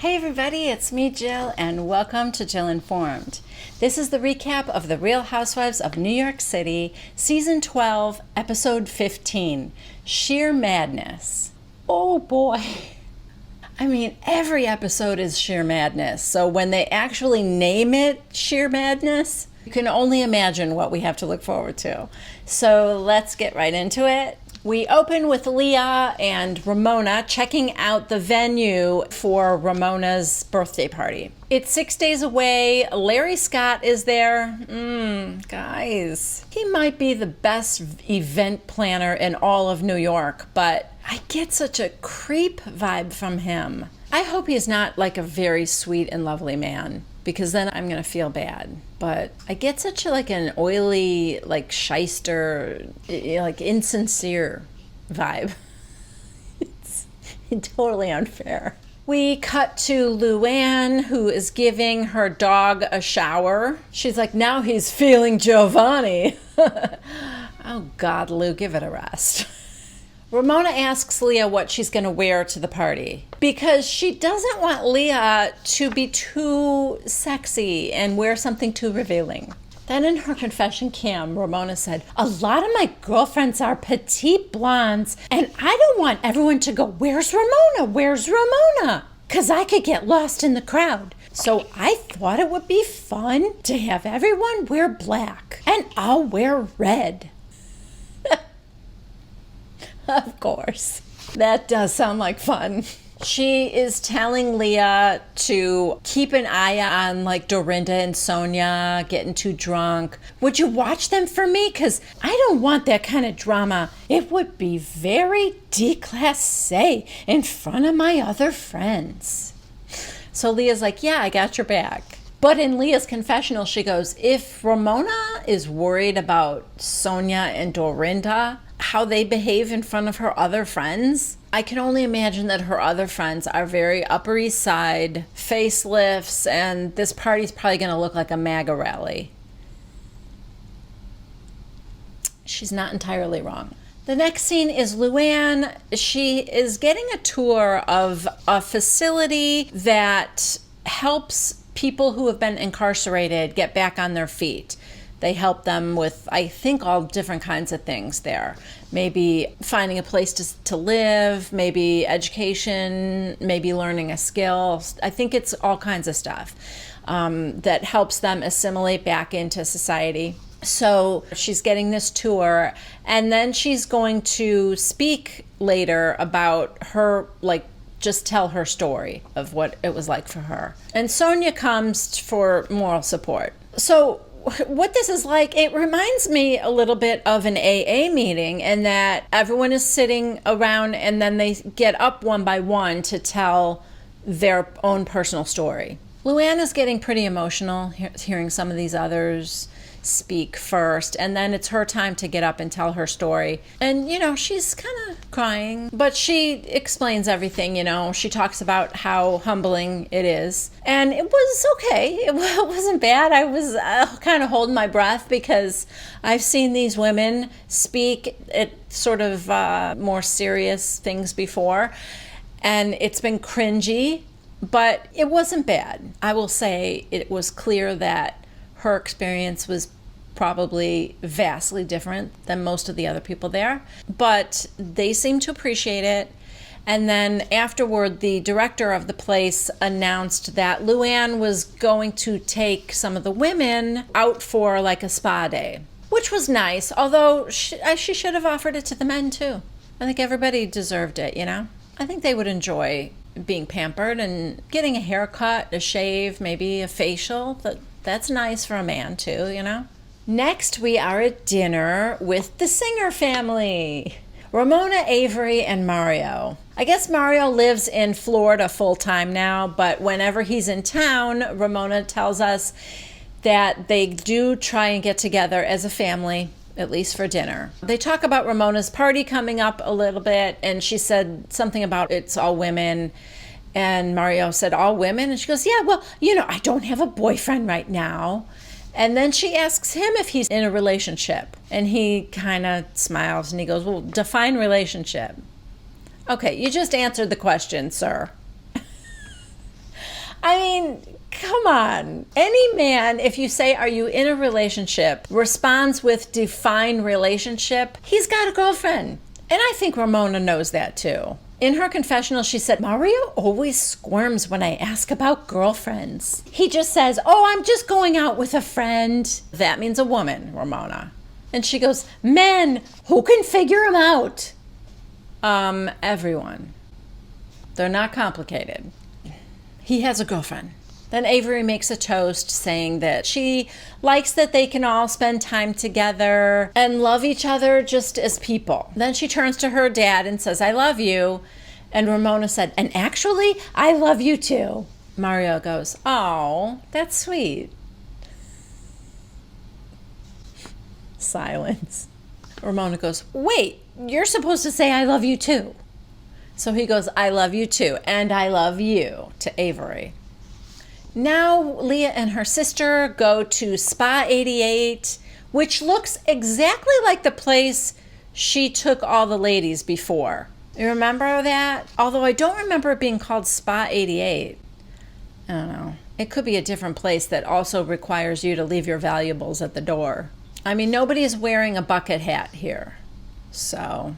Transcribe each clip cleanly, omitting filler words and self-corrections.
Hey everybody, it's me Jill and welcome to Jill Informed. This is the recap of The Real Housewives of New York City, Season 12, Episode 15, Sheer Madness. Oh boy. I mean, every episode is sheer madness, so when they actually name it Sheer Madness, you can only imagine what we have to look forward to. So let's get right into it. We open with Leah and Ramona checking out the venue for Ramona's birthday party. It's 6 days away. Larry Scott is there. Guys, he might be the best event planner in all of New York, but I get such a creep vibe from him. I hope he's not like a very sweet and lovely man, because then I'm going to feel bad. But I get such an oily, shyster, insincere vibe. It's totally unfair. We cut to Luann, who is giving her dog a shower. She's like, now he's feeling Giovanni. Oh God, Lou, give it a rest. Ramona asks Leah what she's going to wear to the party because she doesn't want Leah to be too sexy and wear something too revealing. Then in her confession cam, Ramona said, a lot of my girlfriends are petite blondes and I don't want everyone to go, where's Ramona? Where's Ramona? Because I could get lost in the crowd. So I thought it would be fun to have everyone wear black and I'll wear red. Of course. That does sound like fun. She is telling Leah to keep an eye on Dorinda and Sonia getting too drunk. Would you watch them for me? Because I don't want that kind of drama. It would be very déclassé in front of my other friends. So Leah's like, yeah, I got your back. But in Leah's confessional, she goes, if Ramona is worried about Sonia and Dorinda, how they behave in front of her other friends, I can only imagine that her other friends are very Upper East Side, facelifts, and this party's probably going to look like a MAGA rally. She's not entirely wrong. The next scene is Luann. She is getting a tour of a facility that helps people who have been incarcerated get back on their feet. They help them with, I think, all different kinds of things there. Maybe finding a place to live, maybe education, maybe learning a skill. I think it's all kinds of stuff that helps them assimilate back into society. So she's getting this tour, and then she's going to speak later about her, just tell her story of what it was like for her. And Sonia comes for moral support. So what this is like, it reminds me a little bit of an AA meeting in that everyone is sitting around and then they get up one by one to tell their own personal story. Luann is getting pretty emotional hearing some of these others speak first, and then it's her time to get up and tell her story. And she's kind of crying, but she explains everything. She talks about how humbling it is, and it was okay. It wasn't bad. I was kind of holding my breath because I've seen these women speak at sort of more serious things before, and it's been cringy, but it wasn't bad. I will say it was clear that her experience was probably vastly different than most of the other people there, but they seemed to appreciate it. And then afterward, the director of the place announced that Luann was going to take some of the women out for a spa day, which was nice, although she should have offered it to the men too. I think everybody deserved it, I think they would enjoy being pampered and getting a haircut, a shave, maybe a facial. That's nice for a man too, Next, we are at dinner with the Singer family. Ramona, Avery, and Mario. I guess Mario lives in Florida full-time now, but whenever he's in town, Ramona tells us that they do try and get together as a family, at least for dinner. They talk about Ramona's party coming up a little bit, and she said something about it's all women. And Mario said, all women? And she goes, yeah, well, I don't have a boyfriend right now. And then she asks him if he's in a relationship. And he kind of smiles and he goes, well, define relationship. Okay, you just answered the question, sir. I mean, come on. Any man, if you say, are you in a relationship, responds with define relationship, he's got a girlfriend. And I think Ramona knows that too. In her confessional, she said, Mario always squirms when I ask about girlfriends. He just says, oh, I'm just going out with a friend. That means a woman, Ramona. And she goes, men, who can figure them out? Everyone. They're not complicated. He has a girlfriend. Then Avery makes a toast saying that she likes that they can all spend time together and love each other just as people. Then she turns to her dad and says, I love you. And Ramona said, and actually, I love you too. Mario goes, oh, that's sweet. Silence. Ramona goes, wait, you're supposed to say I love you too. So he goes, I love you too, and I love you to Avery. Now Leah and her sister go to Spa 88, which looks exactly like the place she took all the ladies before. You remember that? Although I don't remember it being called Spa 88. I don't know. It could be a different place that also requires you to leave your valuables at the door. I mean, nobody is wearing a bucket hat here, so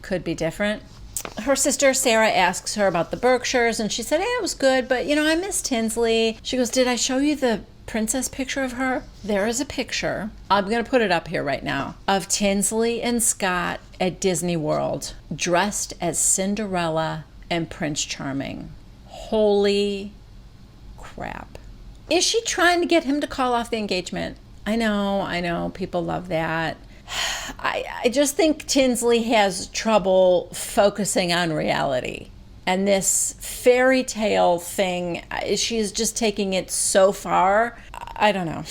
could be different. Her sister Sarah asks her about the Berkshires, and she said, hey, it was good, but I miss Tinsley. She goes, did I show you the princess picture of her? There is a picture, I'm going to put it up here right now, of Tinsley and Scott at Disney World, dressed as Cinderella and Prince Charming. Holy crap. Is she trying to get him to call off the engagement? I know, people love that. I just think Tinsley has trouble focusing on reality. And this fairy tale thing, she's just taking it so far. I don't know.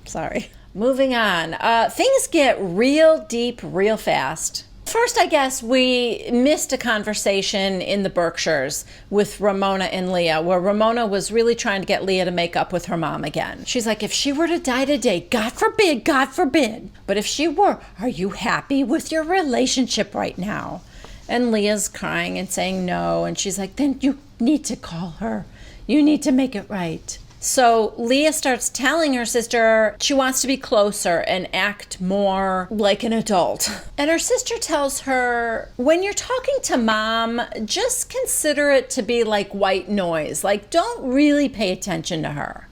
Sorry. Moving on. Things get real deep real fast. First, I guess we missed a conversation in the Berkshires with Ramona and Leah, where Ramona was really trying to get Leah to make up with her mom again. She's like, if she were to die today, God forbid, God forbid. But if she were, are you happy with your relationship right now? And Leah's crying and saying no. And she's like, then you need to call her. You need to make it right. So Leah starts telling her sister she wants to be closer and act more like an adult. And her sister tells her, when you're talking to mom, just consider it to be like white noise. Like, don't really pay attention to her.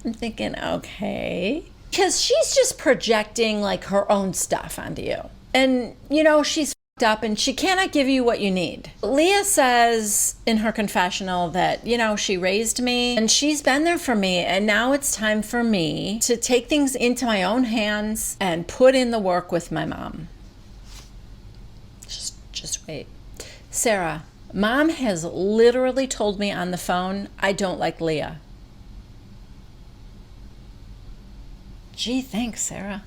I'm thinking, okay. Because she's just projecting like her own stuff onto you. And, she's up and she cannot give you what you need. Leah says in her confessional that, she raised me and she's been there for me, and now it's time for me to take things into my own hands and put in the work with my mom. Just wait. Sarah, mom has literally told me on the phone, I don't like Leah. Gee, thanks, Sarah.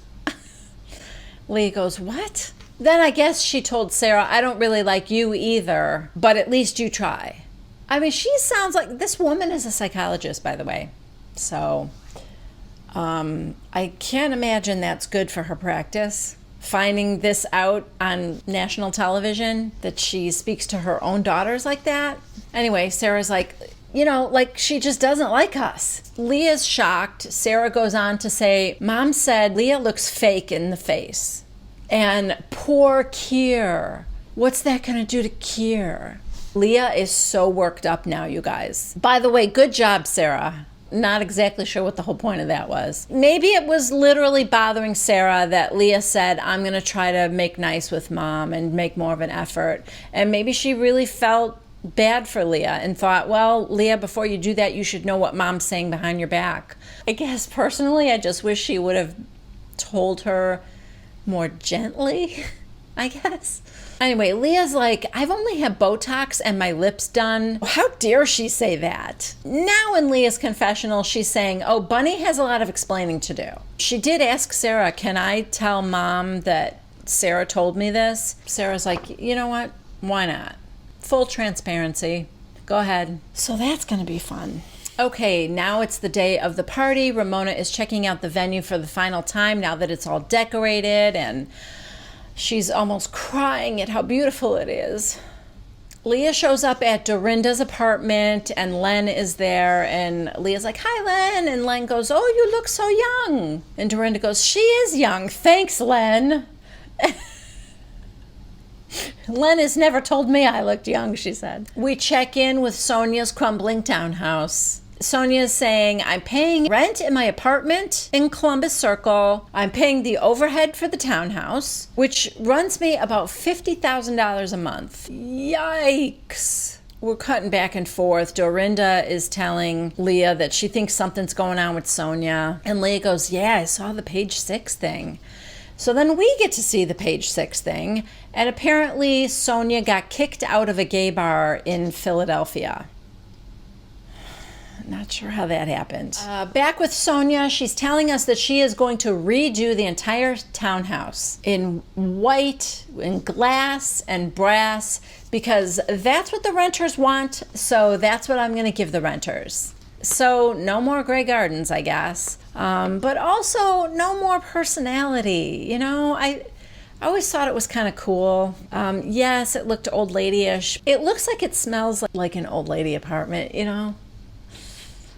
Leah goes, what? Then I guess she told Sarah, I don't really like you either, but at least you try. I mean, she sounds like, this woman is a psychologist, by the way. So I can't imagine that's good for her practice. Finding this out on national television, that she speaks to her own daughters like that. Anyway, Sarah's like, like she just doesn't like us. Leah's shocked. Sarah goes on to say, Mom said Leah looks fake in the face. And poor Kier. What's that going to do to Kier? Leah is so worked up now, you guys. By the way, good job, Sarah. Not exactly sure what the whole point of that was. Maybe it was literally bothering Sarah that Leah said, I'm going to try to make nice with mom and make more of an effort. And maybe she really felt bad for Leah and thought, well, Leah, before you do that, you should know what mom's saying behind your back. I guess personally, I just wish she would have told her more gently, I guess. Anyway, Leah's like, I've only had Botox and my lips done. How dare she say that? Now in Leah's confessional, she's saying, oh, Bunny has a lot of explaining to do. She did ask Sarah, can I tell mom that Sarah told me this? Sarah's like, you know what? Why not? Full transparency. Go ahead. So that's going to be fun. Okay, now it's the day of the party. Ramona is checking out the venue for the final time now that it's all decorated, and she's almost crying at how beautiful it is. Leah shows up at Dorinda's apartment and Len is there, and Leah's like, "Hi, Len." And Len goes, "Oh, you look so young." And Dorinda goes, "She is young. Thanks, Len." Len has never told me I looked young, she said. We check in with Sonia's crumbling townhouse. Sonia is saying, "I'm paying rent in my apartment in Columbus Circle. I'm paying the overhead for the townhouse, which runs me about $50,000 a month." Yikes. We're cutting back and forth. Dorinda is telling Leah that she thinks something's going on with Sonia. And Leah goes, "Yeah, I saw the page 6 thing." So then we get to see the page 6 thing. And apparently Sonia got kicked out of a gay bar in Philadelphia. Not sure how that happened. Back with Sonia, she's telling us that she is going to redo the entire townhouse in white, in glass and brass, because that's what the renters want. So that's what I'm going to give the renters. So no more gray gardens, I guess. But also no more personality. You know, I always thought it was kind of cool. Yes, it looked old lady-ish. It looks like it smells like an old lady apartment, you know.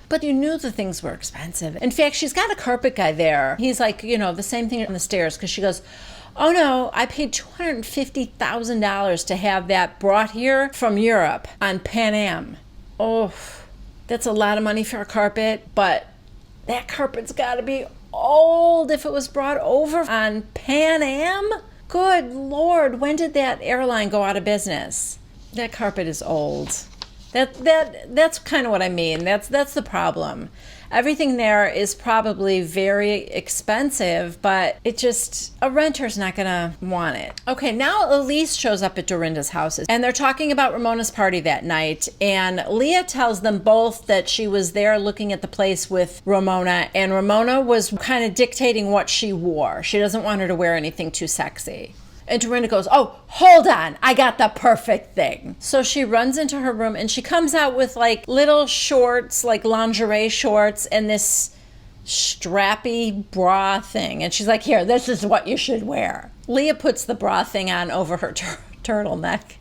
But you knew the things were expensive. In fact, she's got a carpet guy there. He's like, you know, the same thing on the stairs, because she goes, "Oh no, I paid $250,000 to have that brought here from Europe on Pan Am." Oh, that's a lot of money for a carpet, but that carpet's got to be old if it was brought over on Pan Am. Good Lord, when did that airline go out of business? That carpet is old. That's kind of what I mean. That's the problem. Everything there is probably very expensive, but a renter's not gonna want it. Okay, now Elise shows up at Dorinda's house, and they're talking about Ramona's party that night, and Leah tells them both that she was there looking at the place with Ramona, and Ramona was kind of dictating what she wore. She doesn't want her to wear anything too sexy. And Dorinda goes, "Oh, hold on, I got the perfect thing." So she runs into her room and she comes out with like little shorts, like lingerie shorts, and this strappy bra thing. And she's like, "Here, this is what you should wear." Leah puts the bra thing on over her turtleneck.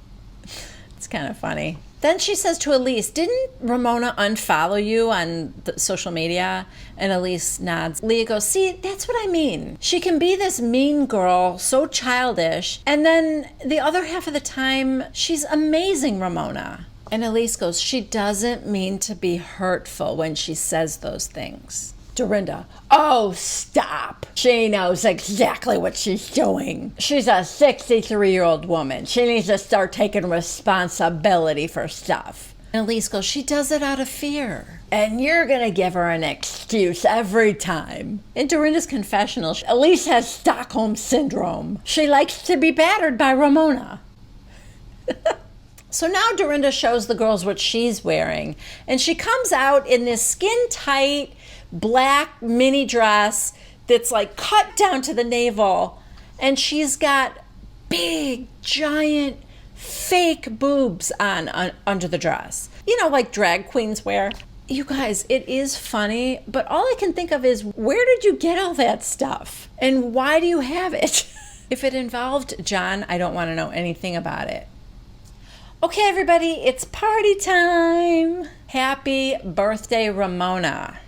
It's kind of funny. Then she says to Elise, "Didn't Ramona unfollow you on the social media?" And Elise nods. Leah goes, "See, that's what I mean. She can be this mean girl, so childish, and then the other half of the time, she's amazing, Ramona." And Elise goes, "She doesn't mean to be hurtful when she says those things." Dorinda, "Oh, stop. She knows exactly what she's doing. She's a 63-year-old woman. She needs to start taking responsibility for stuff." And Elise goes, "She does it out of fear. And you're going to give her an excuse every time." In Dorinda's confessional, Elise has Stockholm Syndrome. She likes to be battered by Ramona. So now Dorinda shows the girls what she's wearing. And she comes out in this skin-tight black mini dress that's like cut down to the navel, and she's got big giant fake boobs on under the dress, you know, like drag queens wear. You guys, it is funny, but all I can think of is, where did you get all that stuff and why do you have it? If it involved John, I don't want to know anything about it. Okay, everybody, it's party time. Happy birthday, Ramona.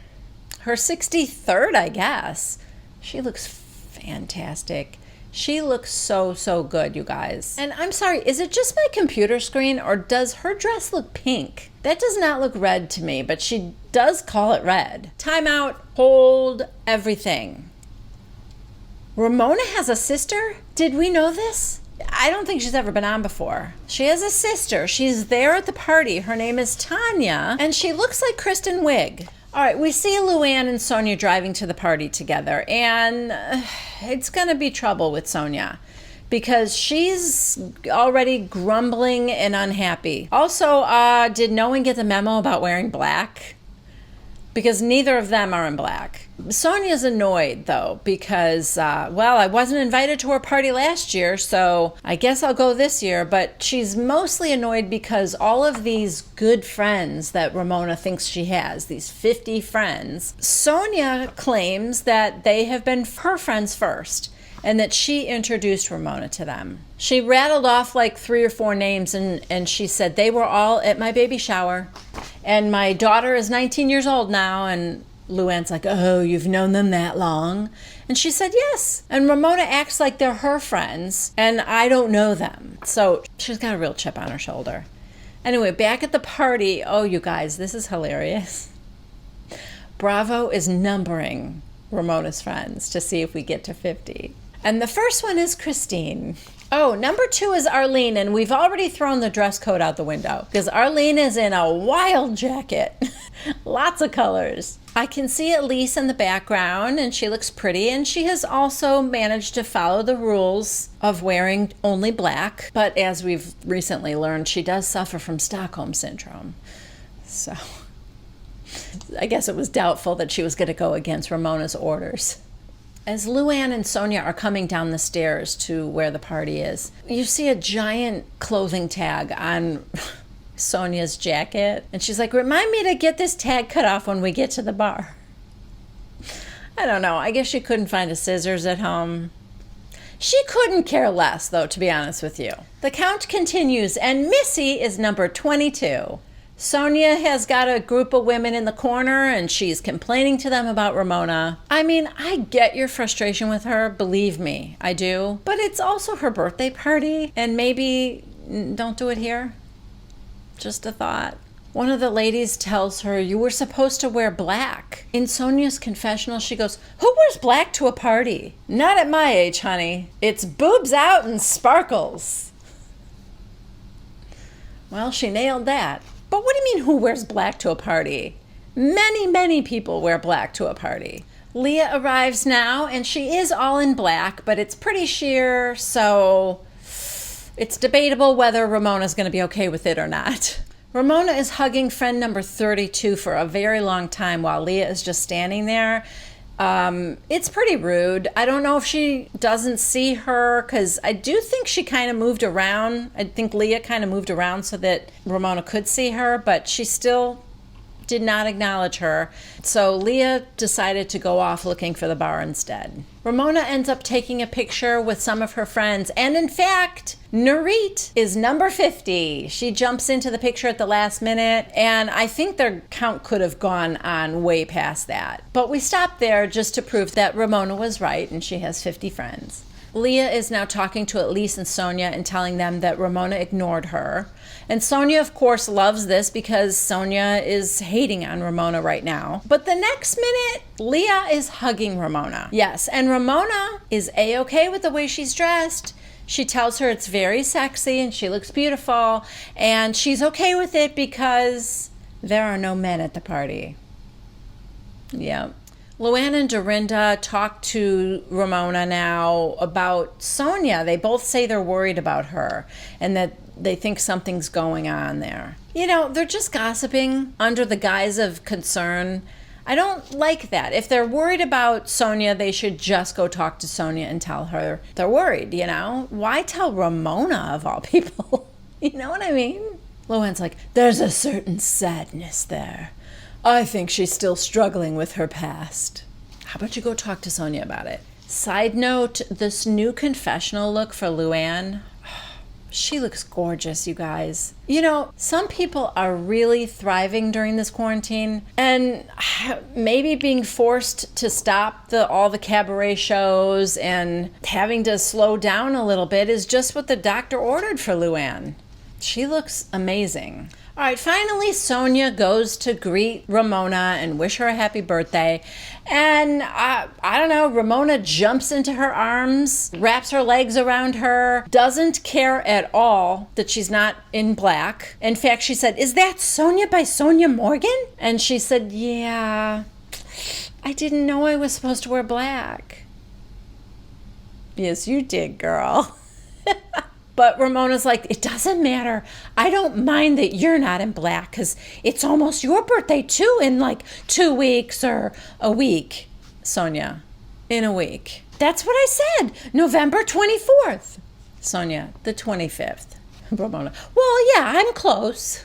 Her 63rd, I guess. She looks fantastic. She looks so, so good, you guys. And I'm sorry, is it just my computer screen, or does her dress look pink? That does not look red to me, but she does call it red. Time out. Hold everything. Ramona has a sister? Did we know this? I don't think she's ever been on before. She has a sister. She's there at the party. Her name is Tanya, and she looks like Kristen Wiig. All right, we see Luann and Sonia driving to the party together, and it's going to be trouble with Sonia because she's already grumbling and unhappy. Also, did no one get the memo about wearing black? Because neither of them are in black. Sonia's annoyed, though, because, well, I wasn't invited to her party last year, so I guess I'll go this year. But she's mostly annoyed because all of these good friends that Ramona thinks she has, these 50 friends, Sonia claims that they have been her friends first. and that she introduced Ramona to them. She rattled off like 3 or 4 names, and she said they were all at my baby shower. And my daughter is 19 years old now, and Luann's like, oh, you've known them that long? And she said, yes. And Ramona acts like they're her friends, and I don't know them. So she's got a real chip on her shoulder. Anyway, back at the party, oh, you guys, this is hilarious. Bravo is numbering Ramona's friends to see if we get to 50. And the first one is Christine. Oh, number 2 is Arlene, and we've already thrown the dress code out the window because Arlene is in a wild jacket. Lots of colors. I can see Elise in the background, and she looks pretty, and she has also managed to follow the rules of wearing only black. But as we've recently learned, she does suffer from Stockholm Syndrome. So I guess it was doubtful that she was going to go against Ramona's orders. As Luann and Sonia are coming down the stairs to where the party is, you see a giant clothing tag on Sonia's jacket. And she's like, remind me to get this tag cut off when we get to the bar. I don't know. I guess she couldn't find a scissors at home. She couldn't care less, though, to be honest with you. The count continues, and Missy is number 22. Sonia has got a group of women in the corner, and she's complaining to them about Ramona. I mean, I get your frustration with her, believe me, I do. But it's also her birthday party, and maybe don't do it here. Just a thought. One of the ladies tells her, you were supposed to wear black. In Sonia's confessional, she goes, who wears black to a party? Not at my age, honey. It's boobs out and sparkles. Well, she nailed that. But what do you mean, who wears black to a party? Many, many people wear black to a party. Leah arrives now, and she is all in black, but it's pretty sheer, so it's debatable whether Ramona's going to be okay with it or not. Ramona is hugging friend number 32 for a very long time while Leah is just standing there. It's pretty rude. I don't know if she doesn't see her, because I do think she kind of moved around. I think Leah kind of moved around so that Ramona could see her, but she still did not acknowledge her. So Leah decided to go off looking for the bar instead. Ramona ends up taking a picture with some of her friends, and in fact, Nurit is number 50. She jumps into the picture at the last minute, and I think their count could have gone on way past that. But we stopped there just to prove that Ramona was right, and she has 50 friends. Leah is now talking to Elise and Sonia and telling them that Ramona ignored her. And Sonia, of course, loves this because Sonia is hating on Ramona right now. But the next minute, Leah is hugging Ramona. Yes, and Ramona is A-okay with the way she's dressed. She tells her it's very sexy and she looks beautiful, and she's okay with it because there are no men at the party. Yeah. Luann and Dorinda talk to Ramona now about Sonia. They both say they're worried about her and that they think something's going on there. You know, they're just gossiping under the guise of concern. I don't like that. If they're worried about Sonia, they should just go talk to Sonia and tell her they're worried, you know? Why tell Ramona, of all people? You know what I mean? Luann's like, there's a certain sadness there. I think she's still struggling with her past. How about you go talk to Sonia about it? Side note, this new confessional look for Luann, she looks gorgeous, you guys. You know, some people are really thriving during this quarantine, and maybe being forced to stop all the cabaret shows and having to slow down a little bit is just what the doctor ordered for Luann. She looks amazing. All right, finally, Sonia goes to greet Ramona and wish her a happy birthday. And I don't know, Ramona jumps into her arms, wraps her legs around her, doesn't care at all that she's not in black. In fact, she said, is that Sonia by Sonia Morgan? And she said, yeah, I didn't know I was supposed to wear black. Yes, you did, girl. But Ramona's like, it doesn't matter. I don't mind that you're not in black because it's almost your birthday too in like 2 weeks or a week. Sonia, in a week. That's what I said. November 24th. Sonia, the 25th. Ramona, well, yeah, I'm close.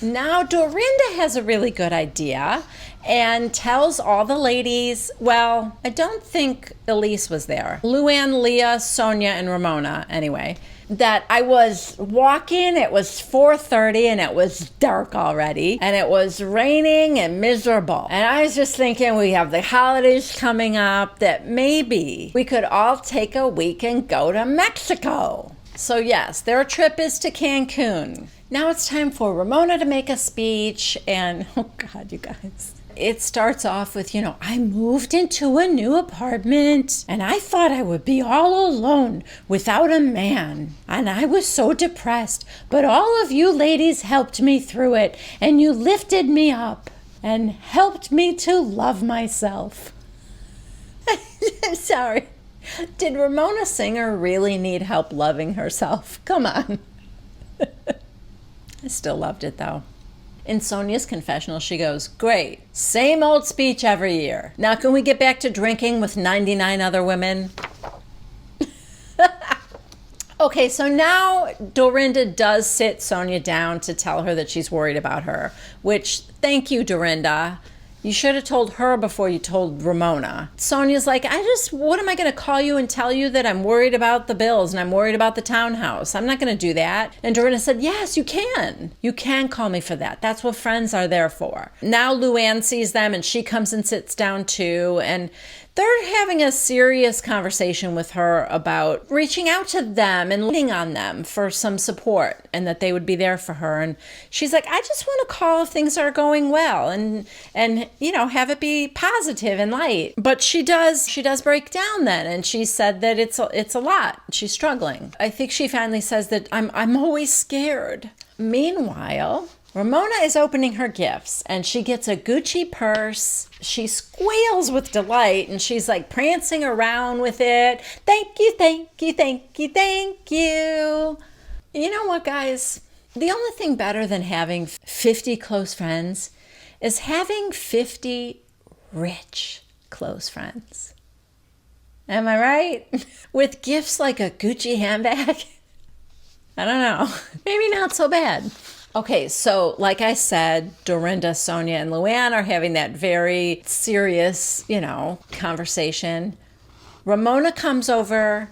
Now Dorinda has a really good idea and tells all the ladies, well, I don't think Elise was there. Luann, Leah, Sonia, and Ramona, anyway, that I was walking, it was 4:30 and it was dark already and it was raining and miserable. And I was just thinking, we have the holidays coming up, that maybe we could all take a week and go to Mexico. So yes, their trip is to Cancun. Now it's time for Ramona to make a speech, and oh God, you guys. It starts off with, I moved into a new apartment and I thought I would be all alone without a man. And I was so depressed, but all of you ladies helped me through it and you lifted me up and helped me to love myself. Sorry. Did Ramona Singer really need help loving herself? Come on. I still loved it though. In Sonia's confessional, she goes, great, same old speech every year. Now can we get back to drinking with 99 other women? Okay, so now Dorinda does sit Sonia down to tell her that she's worried about her, which, thank you, Dorinda. You should have told her before you told Ramona. Sonia's like, what am I going to call you and tell you that I'm worried about the bills and I'm worried about the townhouse? I'm not going to do that. And Dorinda said, yes, you can. You can call me for that. That's what friends are there for. Now Luann sees them and she comes and sits down too. And they're having a serious conversation with her about reaching out to them and leaning on them for some support and that they would be there for her. And she's like, I just want to call if things are going well and have it be positive and light. But she does break down then, and she said that it's a lot. She's struggling. I think she finally says that I'm always scared. Meanwhile, Ramona is opening her gifts and she gets a Gucci purse. She squeals with delight and she's like prancing around with it. Thank you, thank you, thank you, thank you. You know what, guys? The only thing better than having 50 close friends is having 50 rich close friends. Am I right? With gifts like a Gucci handbag? I don't know. Maybe not so bad. Okay, so like I said, Dorinda, Sonia, and Luann are having that very serious, conversation. Ramona comes over,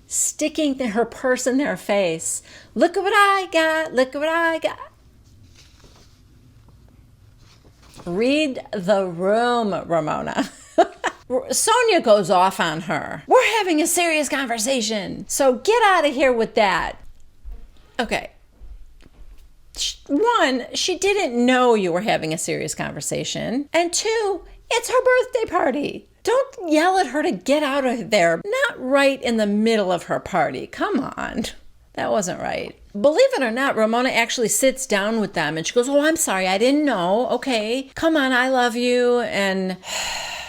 sticking her purse in their face. Look at what I got. Look at what I got. Read the room, Ramona. Sonia goes off on her. We're having a serious conversation, so get out of here with that. Okay. One, she didn't know you were having a serious conversation. And two, it's her birthday party. Don't yell at her to get out of there. Not right in the middle of her party. Come on. That wasn't right. Believe it or not, Ramona actually sits down with them and she goes, oh, I'm sorry, I didn't know. Okay, come on, I love you. And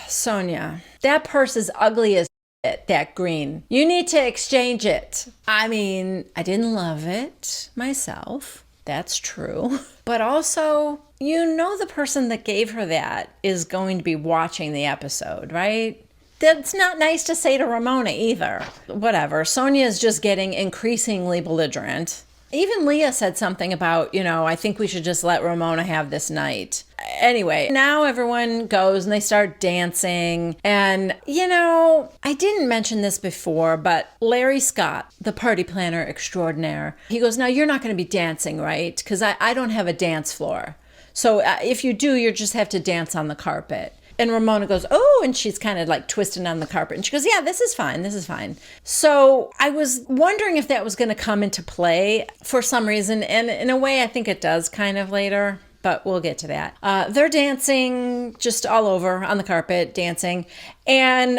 Sonia, that purse is ugly as shit, that green. You need to exchange it. I mean, I didn't love it myself. That's true. But also, the person that gave her that is going to be watching the episode, right? That's not nice to say to Ramona either. Whatever. Sonia is just getting increasingly belligerent. Even Leah said something about, I think we should just let Ramona have this night. Anyway, now everyone goes and they start dancing. And, I didn't mention this before, but Larry Scott, the party planner extraordinaire, he goes, now you're not going to be dancing, right? Because I don't have a dance floor. So if you do, you just have to dance on the carpet. And Ramona goes, oh, and she's kind of like twisting on the carpet. And she goes, yeah, this is fine. This is fine. So I was wondering if that was going to come into play for some reason. And in a way, I think it does kind of later, but we'll get to that. They're dancing just all over on the carpet, dancing. And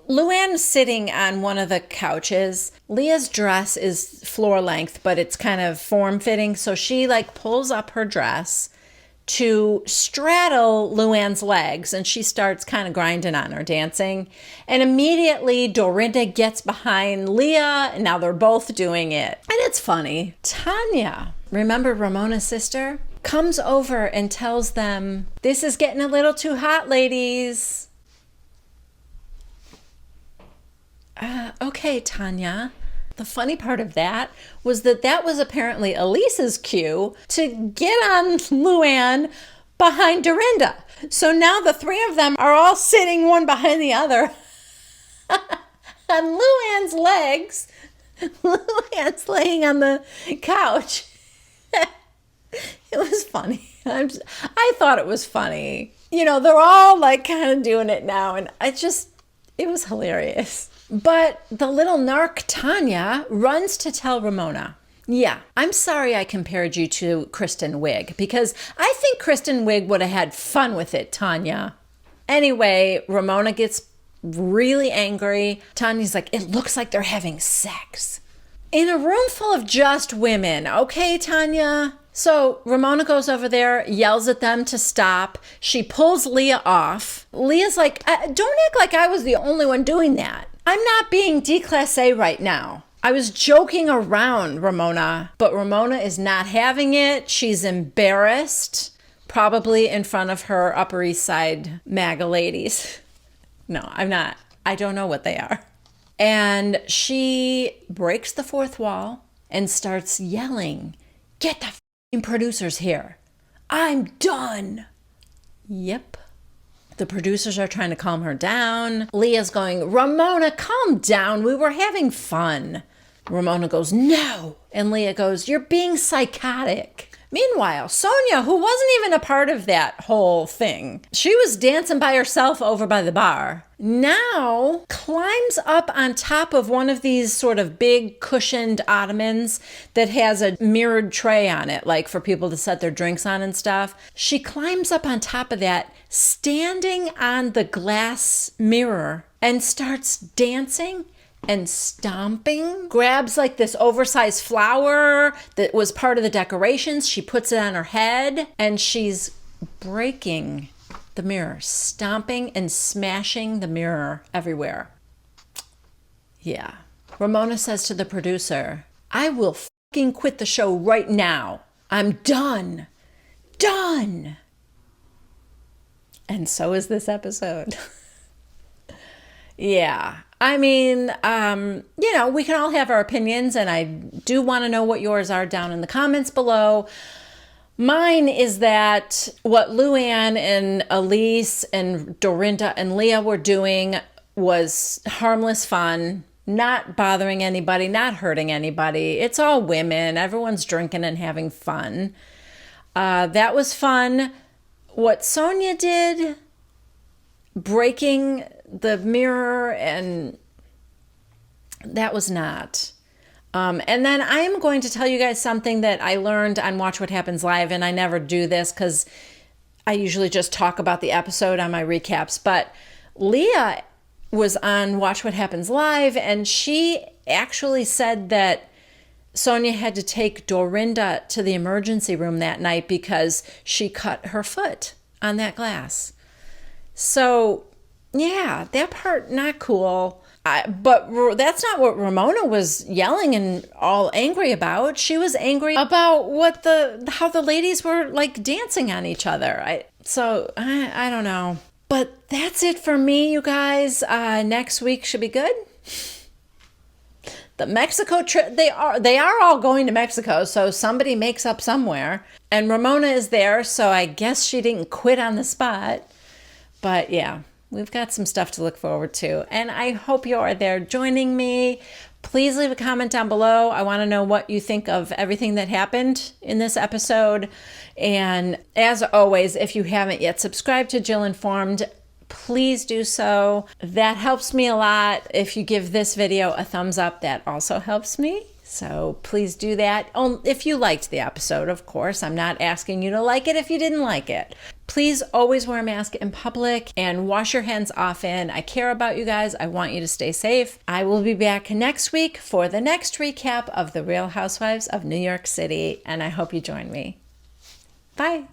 Luann's sitting on one of the couches. Leah's dress is floor length, but it's kind of form-fitting. So she pulls up her dress to straddle Luann's legs, and she starts kind of grinding on her, dancing. And immediately Dorinda gets behind Leah, and now they're both doing it. And it's funny. Tanya, remember Ramona's sister, comes over and tells them, this is getting a little too hot, ladies. Okay, Tanya. The funny part of that was that was apparently Elise's cue to get on Luann behind Dorinda. So now the three of them are all sitting one behind the other on Luann's legs. Luann's laying on the couch. It was funny. I thought it was funny. You know, they're all like kind of doing it now, and it was hilarious. But the little narc Tanya runs to tell Ramona, yeah, I'm sorry I compared you to Kristen Wiig, because I think Kristen Wiig would have had fun with it, Tanya. Anyway, Ramona gets really angry. Tanya's like, it looks like they're having sex in a room full of just women. Okay, Tanya? So Ramona goes over there, yells at them to stop. She pulls Leah off. Leah's like, don't act like I was the only one doing that. I'm not being déclassée right now. I was joking around, Ramona. But Ramona is not having it. She's embarrassed, probably in front of her Upper East Side MAGA ladies. No, I'm not. I don't know what they are. And she breaks the fourth wall and starts yelling, get the f***ing producers here. I'm done. Yep. The producers are trying to calm her down. Leah's going, Ramona, calm down. We were having fun. Ramona goes, no. And Leah goes, you're being psychotic. Meanwhile, Sonia, who wasn't even a part of that whole thing, she was dancing by herself over by the bar, now climbs up on top of one of these sort of big cushioned ottomans that has a mirrored tray on it, like for people to set their drinks on and stuff. She climbs up on top of that, standing on the glass mirror, and starts dancing and stomping, grabs like this oversized flower that was part of the decorations. She puts it on her head and she's breaking the mirror, stomping and smashing the mirror everywhere. Yeah. Ramona says to the producer, I will fucking quit the show right now. I'm done. Done. And so is this episode. Yeah. I mean, you know, we can all have our opinions, and I do want to know what yours are down in the comments below. Mine is that what Luann and Elise and Dorinda and Leah were doing was harmless fun, not bothering anybody, not hurting anybody. It's all women. Everyone's drinking and having fun. That was fun. What Sonia did, breaking the mirror, and that was not. And then I'm going to tell you guys something that I learned on Watch What Happens Live, and I never do this because I usually just talk about the episode on my recaps, but Leah was on Watch What Happens Live, and she actually said that Sonia had to take Dorinda to the emergency room that night because she cut her foot on that glass. So yeah, that part, not cool. But that's not what Ramona was yelling and all angry about. She was angry about how the ladies were like dancing on each other. I don't know. But that's it for me, you guys. Next week should be good. The Mexico trip, they are all going to Mexico, so somebody makes up somewhere. And Ramona is there, so I guess she didn't quit on the spot. But yeah, we've got some stuff to look forward to. And I hope you are there joining me. Please leave a comment down below. I want to know what you think of everything that happened in this episode. And as always, if you haven't yet subscribed to Jill Informed, please do so. That helps me a lot. If you give this video a thumbs up, that also helps me. So please do that. If you liked the episode, of course. I'm not asking you to like it if you didn't like it. Please always wear a mask in public and wash your hands often. I care about you guys. I want you to stay safe. I will be back next week for the next recap of The Real Housewives of New York City, and I hope you join me. Bye.